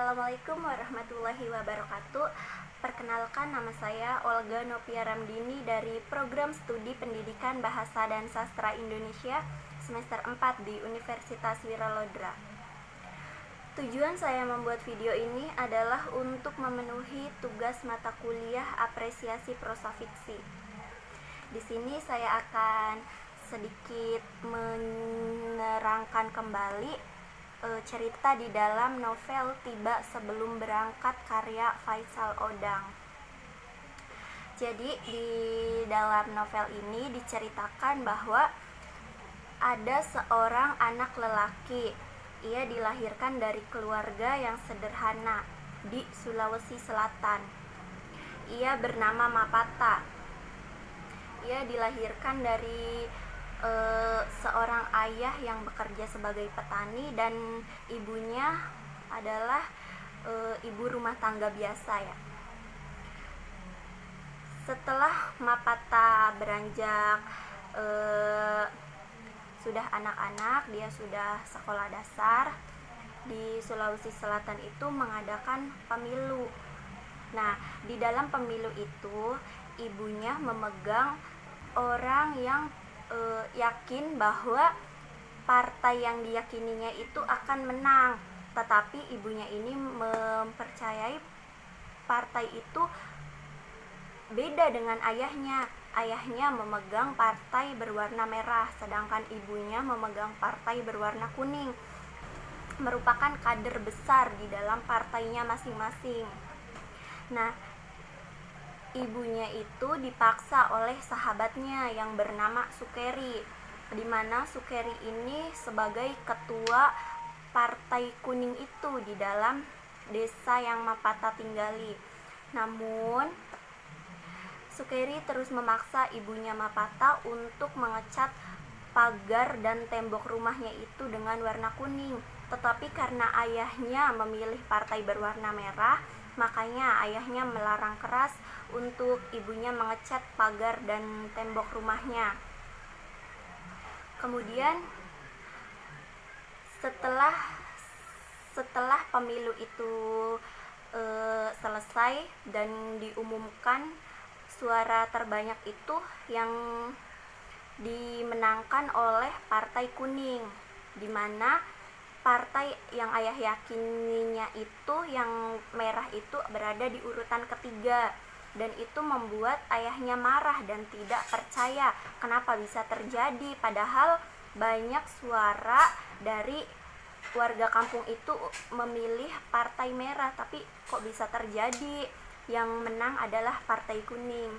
Assalamualaikum warahmatullahi wabarakatuh. Perkenalkan, nama saya Olga Novia Ramdini dari Program Studi Pendidikan Bahasa dan Sastra Indonesia semester 4 di Universitas Wiralodra. Tujuan saya membuat video ini adalah untuk memenuhi tugas mata kuliah apresiasi prosa fiksi. Di sini saya akan sedikit menerangkan kembali cerita di dalam novel Tiba Sebelum Berangkat karya Faisal Odang. Jadi di dalam novel ini diceritakan bahwa ada seorang anak lelaki. Ia dilahirkan dari keluarga yang sederhana di Sulawesi Selatan. Ia bernama Mapata. Ia dilahirkan dari seorang ayah yang bekerja sebagai petani dan ibunya adalah ibu rumah tangga biasa ya. Setelah Mapata beranjak sudah anak-anak, dia sudah sekolah dasar di Sulawesi Selatan itu mengadakan pemilu. Nah, di dalam pemilu itu ibunya memegang orang yang yakin bahwa partai yang diyakininya itu akan menang, tetapi ibunya ini mempercayai partai itu beda dengan ayahnya. Ayahnya memegang partai berwarna merah, sedangkan ibunya memegang partai berwarna kuning, merupakan kader besar di dalam partainya masing-masing. Nah, ibunya itu dipaksa oleh sahabatnya yang bernama Sukeri, di mana Sukeri ini sebagai ketua partai kuning itu di dalam desa yang Mapata tinggali. Namun Sukeri terus memaksa ibunya Mapata untuk mengecat pagar dan tembok rumahnya itu dengan warna kuning. Tetapi karena ayahnya memilih partai berwarna merah, makanya ayahnya melarang keras untuk ibunya mengecat pagar dan tembok rumahnya. Kemudian setelah pemilu itu selesai dan diumumkan, suara terbanyak itu yang dimenangkan oleh Partai Kuning, di mana partai yang ayah yakininya itu, yang merah itu, berada di urutan ketiga, dan itu membuat ayahnya marah dan tidak percaya kenapa bisa terjadi, padahal banyak suara dari warga kampung itu memilih partai merah, tapi kok bisa terjadi yang menang adalah Partai Kuning.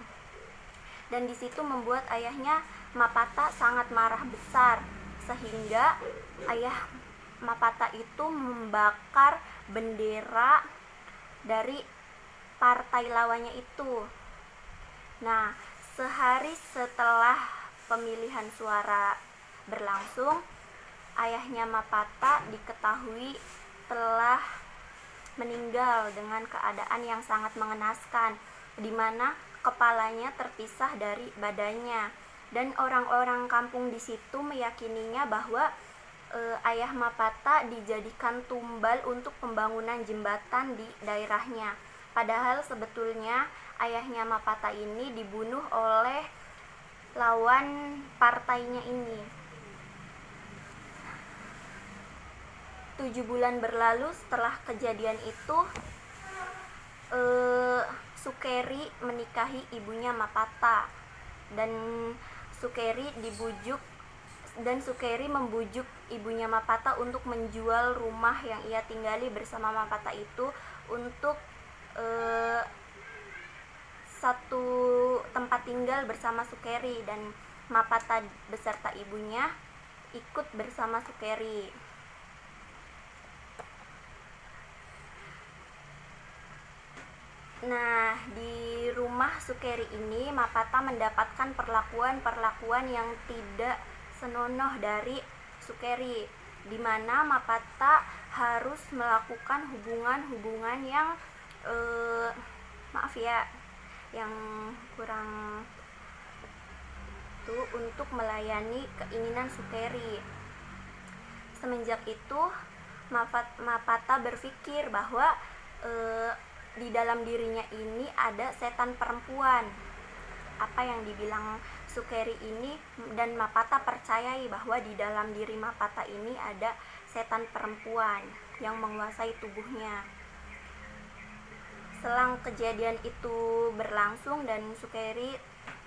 Dan di situ membuat ayahnya Mapata sangat marah besar, sehingga ayah Mapata itu membakar bendera dari partai lawannya itu. Nah, sehari setelah pemilihan suara berlangsung, ayahnya Mapata diketahui telah meninggal dengan keadaan yang sangat mengenaskan, di mana kepalanya terpisah dari badannya, dan orang-orang kampung di situ meyakininya bahwa ayah Mapata dijadikan tumbal untuk pembangunan jembatan di daerahnya. Padahal sebetulnya ayahnya Mapata ini dibunuh oleh lawan partainya ini. 7 bulan berlalu setelah kejadian itu, Sukeri menikahi ibunya Mapata, dan Sukeri membujuk ibunya Mapata untuk menjual rumah yang ia tinggali bersama Mapata itu untuk satu tempat tinggal bersama Sukeri, dan Mapata beserta ibunya ikut bersama Sukeri. Nah, di rumah Sukeri ini Mapata mendapatkan perlakuan yang tidak senonoh dari Sukeri, di mana Mapata harus melakukan hubungan yang yang kurang itu untuk melayani keinginan Sukeri. Semenjak itu Mapata berpikir bahwa di dalam dirinya ini ada setan perempuan, apa yang dibilang Sukeri ini, dan Mapata percayai bahwa di dalam diri Mapata ini ada setan perempuan yang menguasai tubuhnya. Selang kejadian itu berlangsung dan Sukeri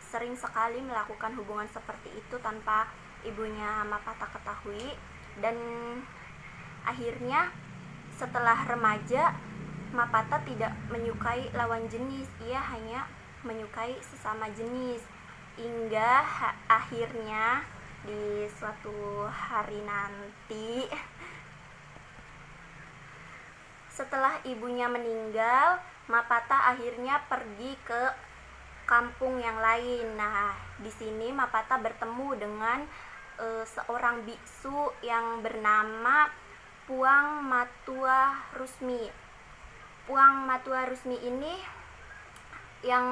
sering sekali melakukan hubungan seperti itu tanpa ibunya Mapata ketahui, dan akhirnya setelah remaja Mapata tidak menyukai lawan jenis, ia hanya menyukai sesama jenis, hingga akhirnya di suatu hari nanti setelah ibunya meninggal, Mapata akhirnya pergi ke kampung yang lain. Nah, di sini Mapata bertemu dengan seorang biksu yang bernama Puang Matua Rusmi. Puang Matua Rusmi ini yang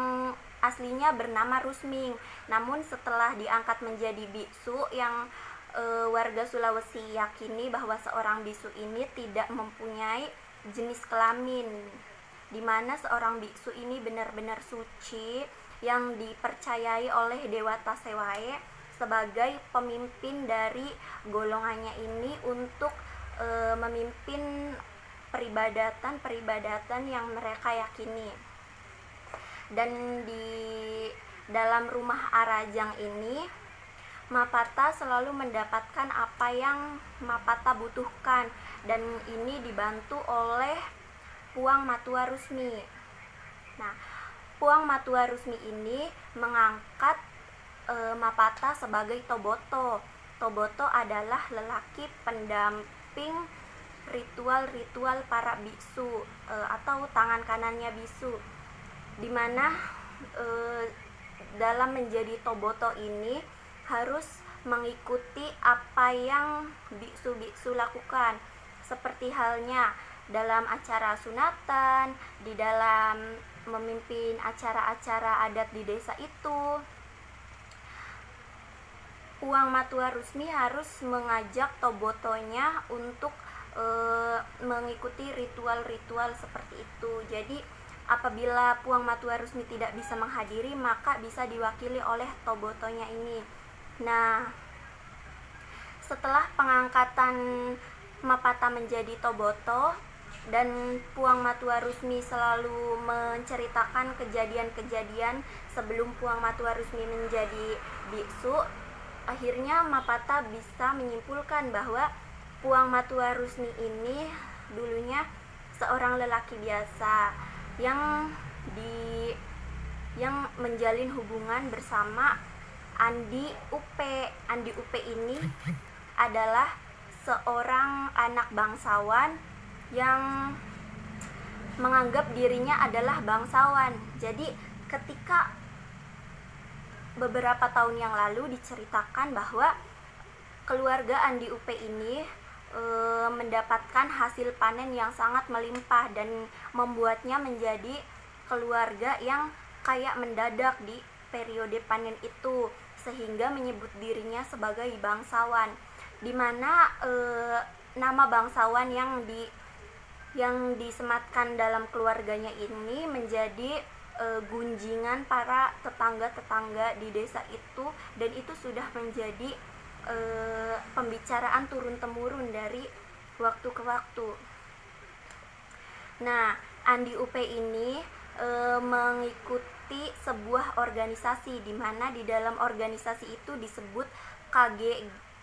aslinya bernama Rusming, namun setelah diangkat menjadi biksu yang warga Sulawesi yakini bahwa seorang biksu ini tidak mempunyai jenis kelamin, di mana seorang biksu ini benar-benar suci yang dipercayai oleh Dewa Tasewae sebagai pemimpin dari golongannya ini untuk memimpin peribadatan yang mereka yakini. Dan di dalam rumah Arajang ini Mapata selalu mendapatkan apa yang Mapata butuhkan, dan ini dibantu oleh Puang Matua Rusmi. Nah, Puang Matua Rusmi ini mengangkat Mapata sebagai Toboto. Toboto adalah lelaki pendamping ritual-ritual para biksu atau tangan kanannya biksu, dimana dalam menjadi Toboto ini harus mengikuti apa yang biksu-biksu lakukan, seperti halnya dalam acara sunatan, di dalam memimpin acara-acara adat di desa itu. Puang Matua Rusmi harus mengajak Tobotonya untuk mengikuti ritual-ritual seperti itu. Jadi apabila Puang Matua Rusmi tidak bisa menghadiri, maka bisa diwakili oleh Tobotonya ini. Nah, setelah pengangkatan Mapata menjadi Toboto dan Puang Matua Rusmi selalu menceritakan kejadian-kejadian sebelum Puang Matua Rusmi menjadi biksu, akhirnya Mapata bisa menyimpulkan bahwa Puang Matua Rusmi ini dulunya seorang lelaki biasa yang menjalin hubungan bersama Andi Upe. Andi Upe ini adalah seorang anak bangsawan yang menganggap dirinya adalah bangsawan. Jadi ketika beberapa tahun yang lalu diceritakan bahwa keluarga Andi Upe ini mendapatkan hasil panen yang sangat melimpah dan membuatnya menjadi keluarga yang kaya mendadak di periode panen itu, sehingga menyebut dirinya sebagai bangsawan, di mana nama bangsawan yang disematkan dalam keluarganya ini menjadi gunjingan para tetangga-tetangga di desa itu, dan itu sudah menjadi pembicaraan turun-temurun dari waktu ke waktu. Nah, Andi Upe ini mengikuti sebuah organisasi, di mana di dalam organisasi itu disebut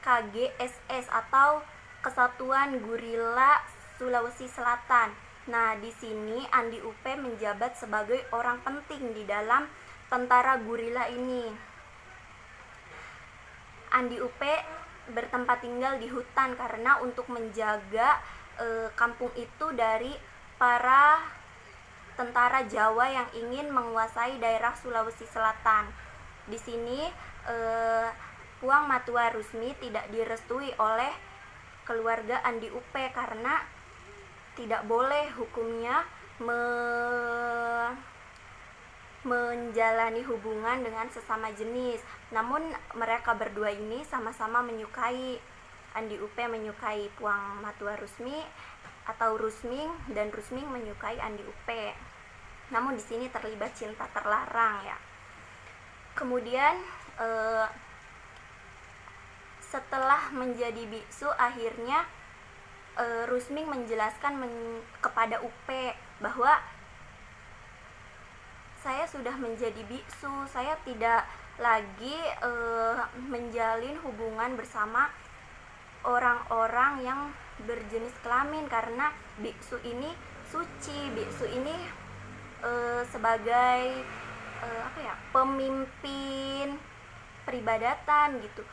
KGSS atau Kesatuan Gurila Sulawesi Selatan. Nah, di sini Andi Upe menjabat sebagai orang penting di dalam tentara gurila ini. Andi Upe bertempat tinggal di hutan karena untuk menjaga kampung itu dari para tentara Jawa yang ingin menguasai daerah Sulawesi Selatan. Di sini Puang Matua Rusmi tidak direstui oleh keluarga Andi Upe karena tidak boleh hukumnya menjalani hubungan dengan sesama jenis. Namun mereka berdua ini sama-sama menyukai. Andi Upe menyukai Puang Matua Rusmi atau Rusming, dan Rusming menyukai Andi Upe. Namun di sini terlibat cinta terlarang ya. Kemudian setelah menjadi biksu, akhirnya Rusming menjelaskan kepada Upe bahwa saya sudah menjadi biksu, saya tidak lagi menjalin hubungan bersama orang-orang yang berjenis kelamin, karena biksu ini suci, biksu ini sebagai pemimpin peribadatan gitu.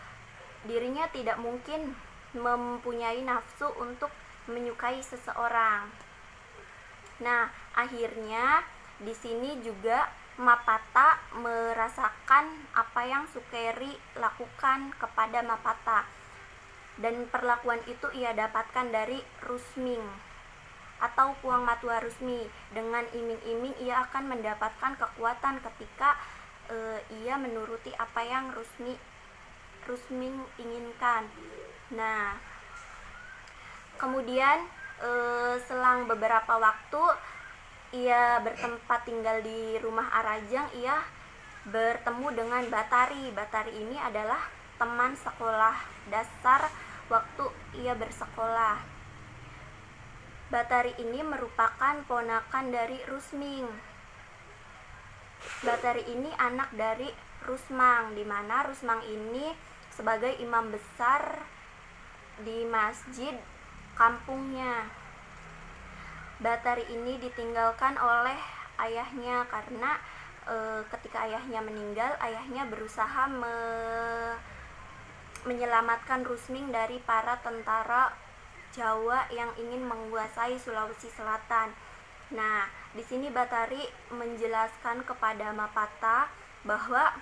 Dirinya tidak mungkin mempunyai nafsu untuk menyukai seseorang. Nah, akhirnya di sini juga Mapata merasakan apa yang Sukeri lakukan kepada Mapata, dan perlakuan itu ia dapatkan dari Rusming atau Puang Matua Rusmi. Dengan iming-iming ia akan mendapatkan kekuatan ketika ia menuruti apa yang Rusming inginkan. Nah, kemudian selang beberapa waktu ia bertempat tinggal di rumah Arajang, ia bertemu dengan Batari. Batari ini adalah teman sekolah dasar waktu ia bersekolah. Batari ini merupakan ponakan dari Rusming. Batari ini anak dari Rusmang, di mana Rusmang ini sebagai imam besar di masjid kampungnya. Batari ini ditinggalkan oleh ayahnya karena ketika ayahnya meninggal, ayahnya berusaha menyelamatkan Rusming dari para tentara Jawa yang ingin menguasai Sulawesi Selatan. Nah, di sini Batari menjelaskan kepada Mapata bahwa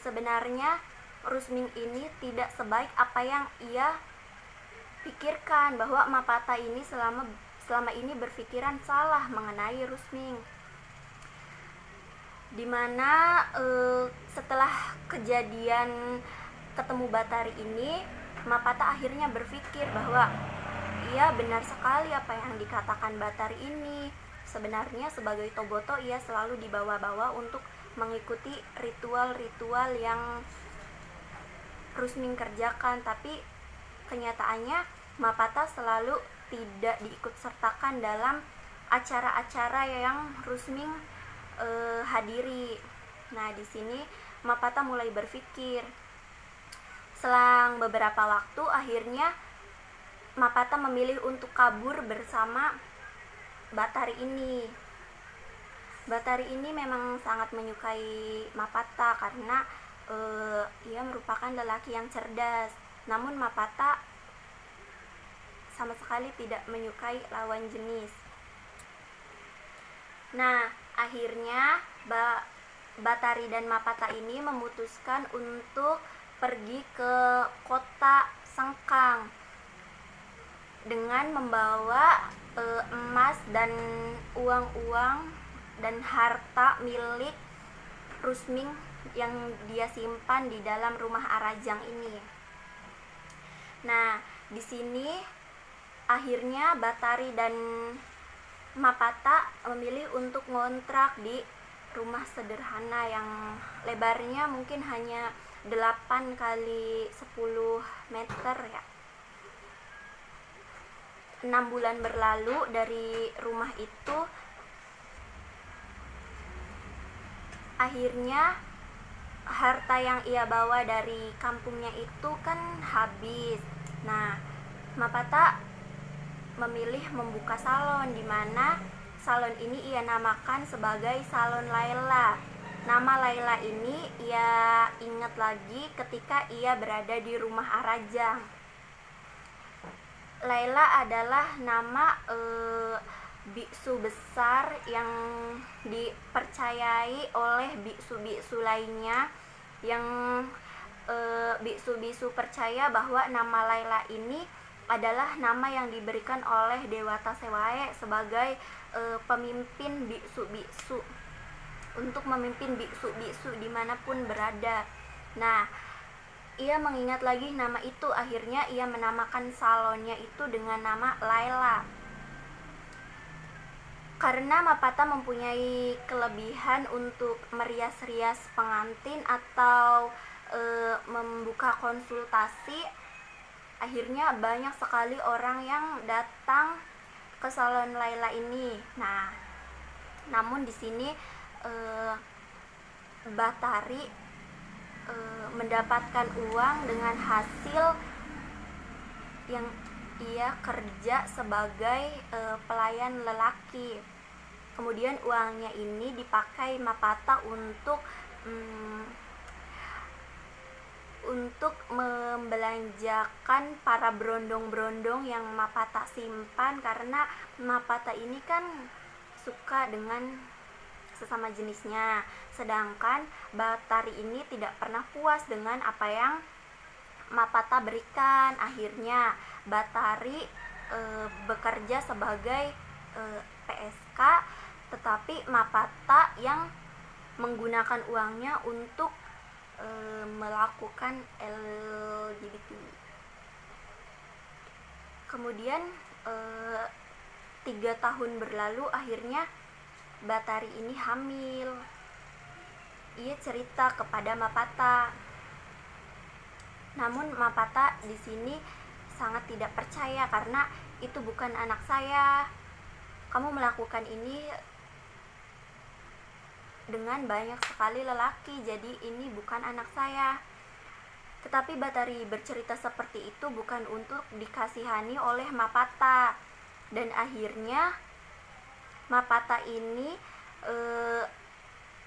sebenarnya Rusming ini tidak sebaik apa yang ia pikirkan, bahwa Mapata ini selama ini berpikiran salah mengenai Rusming. Dimana setelah kejadian ketemu Batari ini, Mapata akhirnya berpikir bahwa ia benar sekali apa yang dikatakan Batari ini. Sebenarnya sebagai Toboto ia selalu dibawa-bawa untuk mengikuti ritual-ritual yang Rusming kerjakan, tapi kenyataannya Mapata selalu tidak diikut sertakan dalam acara-acara yang Rusming hadiri. Nah, di sini Mapata mulai berpikir. Selang beberapa waktu, akhirnya Mapata memilih untuk kabur bersama Batari ini. Batari ini memang sangat menyukai Mapata karena ia merupakan lelaki yang cerdas. Namun Mapata sama sekali tidak menyukai lawan jenis. Nah, akhirnya Batari dan Mapata ini memutuskan untuk pergi ke kota Sengkang dengan membawa emas dan uang-uang dan harta milik Rusming yang dia simpan di dalam rumah Arajang ini. Nah, di sini akhirnya Batari dan Mapata memilih untuk ngontrak di rumah sederhana yang lebarnya mungkin hanya 8 kali 10 meter ya. 6 bulan berlalu dari rumah itu, akhirnya harta yang ia bawa dari kampungnya itu kan habis. Nah, Mapata memilih membuka salon, di mana salon ini ia namakan sebagai Salon Laila. Nama Laila ini ia ingat lagi ketika ia berada di rumah Arajang. Laila adalah nama biksu besar yang dipercayai oleh biksu-biksu lainnya, yang biksu-biksu percaya bahwa nama Laila ini adalah nama yang diberikan oleh Dewata Sewae sebagai pemimpin biksu-biksu, untuk memimpin biksu-biksu dimanapun berada. Nah, ia mengingat lagi nama itu. Akhirnya ia menamakan salonnya itu dengan nama Laila. Karena Mapata mempunyai kelebihan untuk merias-rias pengantin atau membuka konsultasi, akhirnya banyak sekali orang yang datang ke salon Laila ini. Nah, namun di sini Batari mendapatkan uang dengan hasil yang ia kerja sebagai pelayan lelaki. Kemudian uangnya ini dipakai Mapata untuk membelanjakan para berondong-berondong yang Mapata simpan, karena Mapata ini kan suka dengan sesama jenisnya. Sedangkan Batari ini tidak pernah puas dengan apa yang Mapata berikan. Akhirnya Batari bekerja sebagai PSK, tetapi Mapata yang menggunakan uangnya untuk melakukan LGBT. Kemudian 3 tahun berlalu, akhirnya Batari ini hamil. Ia cerita kepada Mapata. Namun Mapata di sini sangat tidak percaya, karena itu bukan anak saya. Kamu melakukan ini dengan banyak sekali lelaki, jadi ini bukan anak saya. Tetapi Batari bercerita seperti itu bukan untuk dikasihani oleh Mapata. Dan akhirnya Mapata ini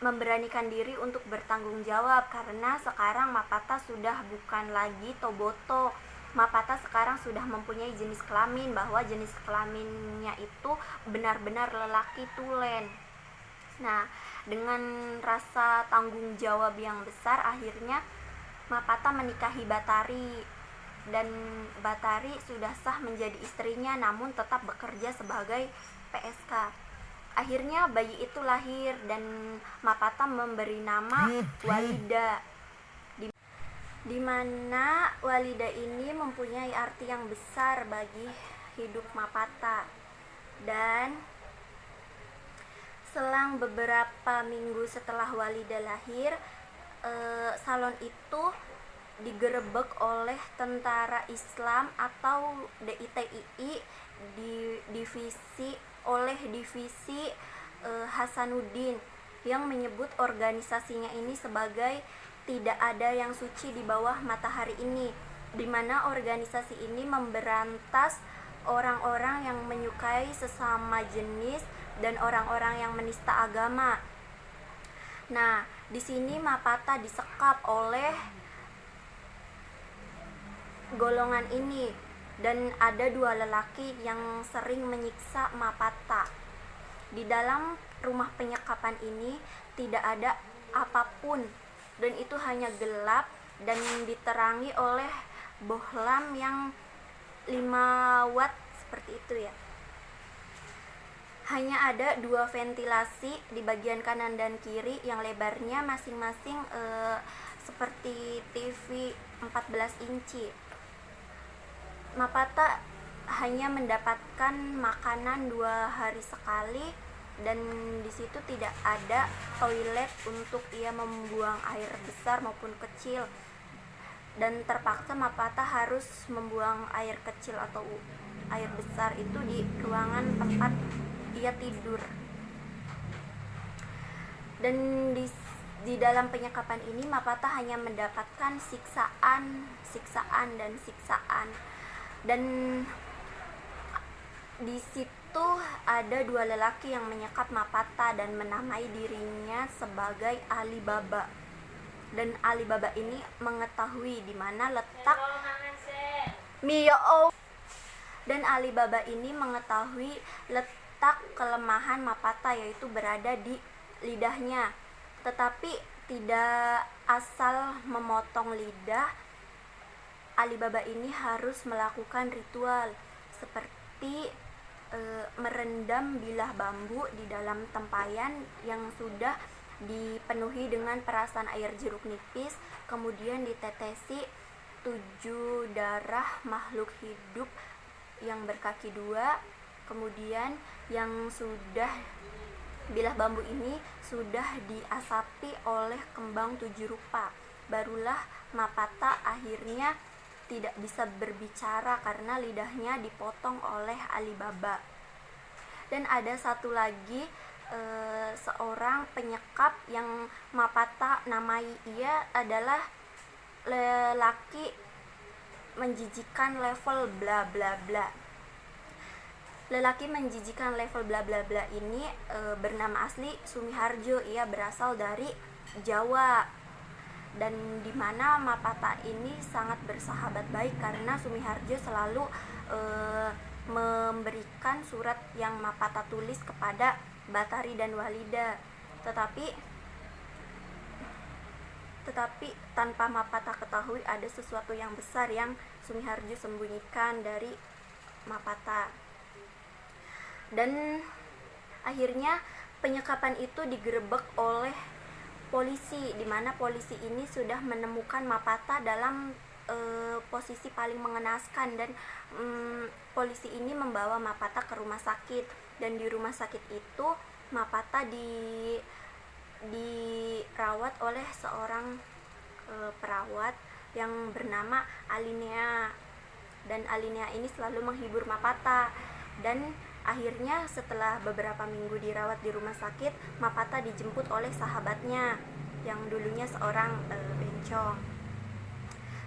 memberanikan diri untuk bertanggung jawab, karena sekarang Mapata sudah bukan lagi Toboto. Mapata sekarang sudah mempunyai jenis kelamin, bahwa jenis kelaminnya itu benar-benar lelaki tulen. Nah, dengan rasa tanggung jawab yang besar, akhirnya Mapata menikahi Batari, dan Batari sudah sah menjadi istrinya, namun tetap bekerja sebagai PSK. Akhirnya bayi itu lahir dan Mapata memberi nama Walida, di mana Walida ini mempunyai arti yang besar bagi hidup Mapata. Dan selang beberapa minggu setelah Walida lahir, salon itu digerebek oleh tentara Islam atau DITII divisi Hasanuddin, yang menyebut organisasinya ini sebagai tidak ada yang suci di bawah matahari ini, di mana organisasi ini memberantas orang-orang yang menyukai sesama jenis dan orang-orang yang menista agama. Nah, di sini Mapata disekap oleh golongan ini, dan ada 2 lelaki yang sering menyiksa Mapata. Di dalam rumah penyekapan ini tidak ada apapun, dan itu hanya gelap dan diterangi oleh bohlam yang 5 watt seperti itu ya. Hanya ada 2 ventilasi di bagian kanan dan kiri yang lebarnya masing-masing seperti TV 14 inci. Mapata hanya mendapatkan makanan 2 hari sekali, dan di situ tidak ada toilet untuk ia membuang air besar maupun kecil, dan terpaksa Mapata harus membuang air kecil atau air besar itu di ruangan tempat ia tidur. Dan di dalam penyekapan ini Mapata hanya mendapatkan siksaan dan siksaan. Dan di situ ada 2 lelaki yang menyekap Mapata dan menamai dirinya sebagai Alibaba. Dan Alibaba ini mengetahui di mana letak dan Alibaba ini mengetahui letak kelemahan Mapata, yaitu berada di lidahnya. Tetapi tidak asal memotong lidah, Alibaba ini harus melakukan ritual seperti merendam bilah bambu di dalam tempayan yang sudah dipenuhi dengan perasan air jeruk nipis, kemudian ditetesi 7 darah makhluk hidup yang berkaki 2. Kemudian yang sudah bilah bambu ini sudah diasapi oleh kembang 7 rupa. Barulah Mapata akhirnya tidak bisa berbicara karena lidahnya dipotong oleh Alibaba. Dan ada satu lagi seorang penyekap yang Mapata namai ia adalah lelaki menjijikan level bla bla bla. Lelaki menjijikan level bla bla bla ini bernama asli Sumiharjo. Ia berasal dari Jawa, dan dimana Mapata ini sangat bersahabat baik karena Sumiharjo selalu memberikan surat yang Mapata tulis kepada Batari dan Walida. Tetapi tanpa Mapata ketahui ada sesuatu yang besar yang Sumiharjo sembunyikan dari Mapata. Dan akhirnya penyekapan itu digerebek oleh polisi, di mana polisi ini sudah menemukan Mapata dalam posisi paling mengenaskan, dan polisi ini membawa Mapata ke rumah sakit. Dan di rumah sakit itu Mapata dirawat oleh seorang perawat yang bernama Alinea, dan Alinea ini selalu menghibur Mapata. Dan akhirnya setelah beberapa minggu dirawat di rumah sakit, Mapata dijemput oleh sahabatnya yang dulunya seorang bencong.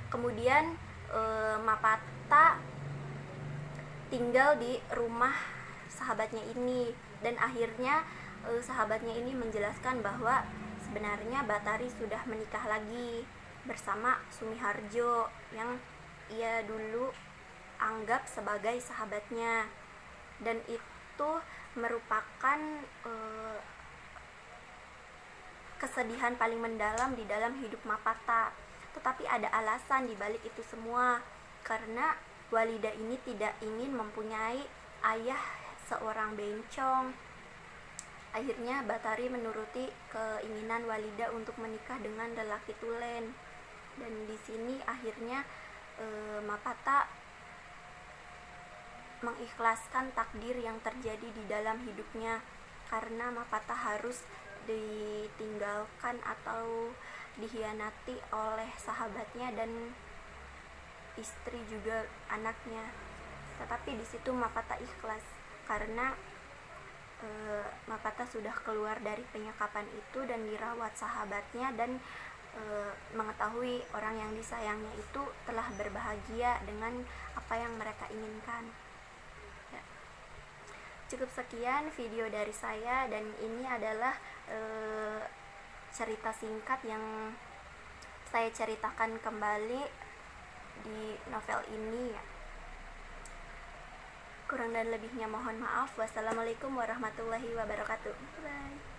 Kemudian Mapata tinggal di rumah sahabatnya ini, dan akhirnya sahabatnya ini menjelaskan bahwa sebenarnya Batari sudah menikah lagi bersama Sumiharjo yang ia dulu anggap sebagai sahabatnya, dan itu merupakan kesedihan paling mendalam di dalam hidup Mapata. Tetapi ada alasan di balik itu semua, karena Walida ini tidak ingin mempunyai ayah seorang bencong. Akhirnya Batari menuruti keinginan Walida untuk menikah dengan lelaki tulen, dan di sini akhirnya Mapata mengikhlaskan takdir yang terjadi di dalam hidupnya, karena Mapata harus ditinggalkan atau dihianati oleh sahabatnya dan istri juga anaknya. Tetapi di situ Mapata ikhlas karena Mapata sudah keluar dari penyekapan itu dan dirawat sahabatnya, dan mengetahui orang yang disayangnya itu telah berbahagia dengan apa yang mereka inginkan. Ya. Cukup sekian video dari saya, dan ini adalah cerita singkat yang saya ceritakan kembali di novel ini ya. Kurang dan lebihnya mohon maaf. Wassalamualaikum warahmatullahi wabarakatuh. Bye.